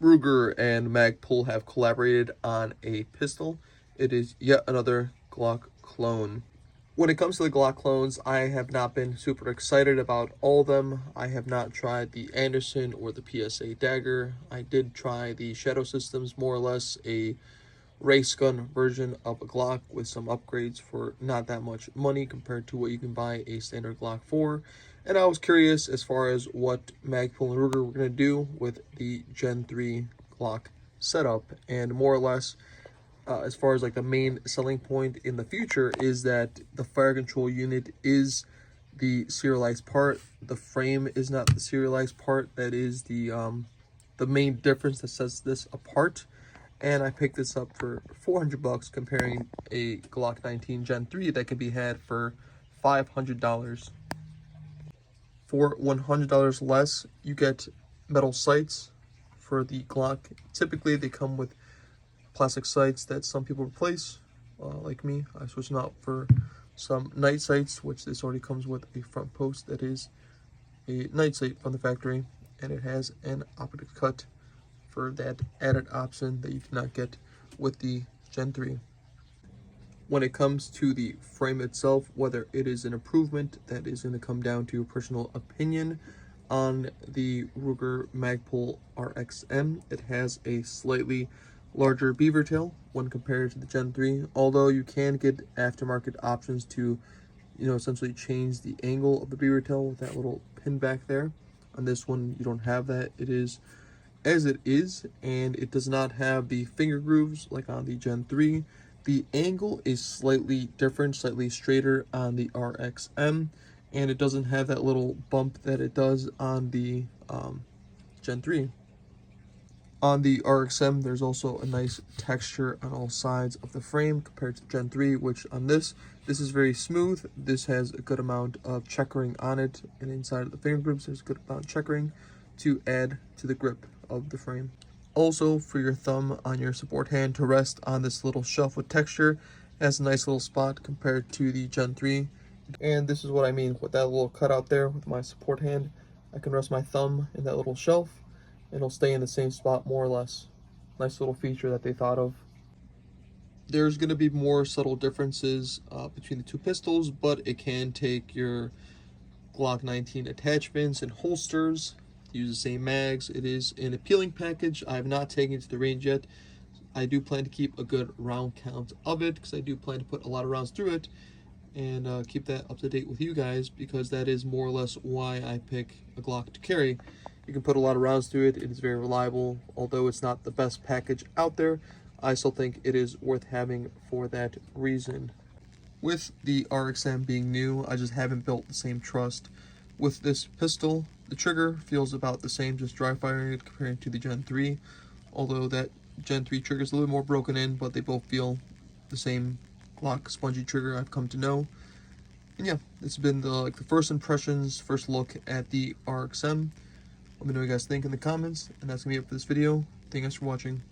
Ruger and Magpul have collaborated on a pistol. It is yet another Glock clone. When it comes to the Glock clones, I have not been super excited about all of them. I have not tried the Anderson or the PSA Dagger. I did try the Shadow Systems, more or less a race gun version of a Glock with some upgrades for not that much money compared to what you can buy a standard Glock for. And I was curious as far as what Magpul and Ruger were going to do with the Gen 3 Glock setup. And more or less, as far as like the main selling point in the future is that the fire control unit is the serialized part. The frame is not the serialized part. That is the main difference that sets this apart. And I picked this up for 400 bucks, comparing a Glock 19 Gen 3 that could be had for $500. For $100 less, you get metal sights for the Glock. Typically, they come with plastic sights that some people replace, like me. I switched them out for some night sights, which this already comes with a front post that is a night sight from the factory, and it has an optic cut for that added option that you cannot get with the Gen 3. When it comes to the frame itself, whether it is an improvement, that is going to come down to personal opinion. On the Ruger Magpul RXM, it has a slightly larger beaver tail when compared to the Gen 3, although you can get aftermarket options to, essentially change the angle of the beaver tail with that little pin back there. On this one, you don't have that. It is as it is, and it does not have the finger grooves like on the Gen 3. The angle is slightly different, slightly straighter on the RXM, and it doesn't have that little bump that it does on the Gen 3. On the RXM, there's also a nice texture on all sides of the frame compared to Gen 3, which on this is very smooth. This has a good amount of checkering on it, and inside of the finger grooves, there's a good amount of checkering to add to the grip of the frame. Also, for your thumb on your support hand to rest on this little shelf with texture, it has a nice little spot compared to the Gen 3. And this is what I mean with that little cutout there with my support hand. I can rest my thumb in that little shelf, and it'll stay in the same spot more or less. Nice little feature that they thought of. There's going to be more subtle differences between the two pistols, but it can take your Glock 19 attachments and holsters, use the same mags. It is an appealing package. I have not taken it to the range yet. I do plan to keep a good round count of it because I do plan to put a lot of rounds through it, and keep that up to date with you guys, because that is more or less why I pick a Glock to carry. You can put a lot of rounds through it. It is very reliable. Although it's not the best package out there, I still think it is worth having for that reason. With the RXM being new, I just haven't built the same trust with this pistol. The trigger feels about the same, just dry firing it compared to the Gen 3, although that Gen 3 trigger is a little more broken in, but they both feel the same Glock spongy trigger I've come to know. And yeah, this has been the first impressions, first look at the RXM. Let me know what you guys think in the comments, and that's gonna be it for this video. Thank you guys for watching.